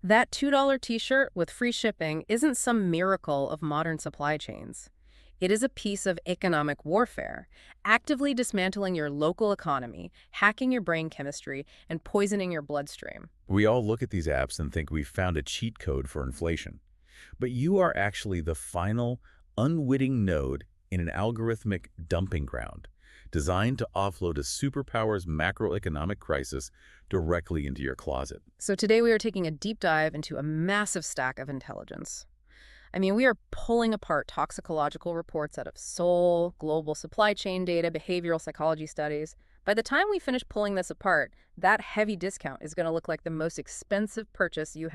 That $2 t-shirt with free shipping isn't some miracle of modern supply chains. It is a piece of economic warfare, actively dismantling your local economy, hacking your brain chemistry, and poisoning your bloodstream. We all look at these apps and think we've found a cheat code for inflation. But you are actually the final, unwitting node in an algorithmic dumping ground designed to offload a superpower's macroeconomic crisis directly into your closet. So today we are taking a deep dive into a massive stack of intelligence. We are pulling apart toxicological reports out of Seoul, global supply chain data, behavioral psychology studies. By the time we finish pulling this apart, that heavy discount is going to look like the most expensive purchase you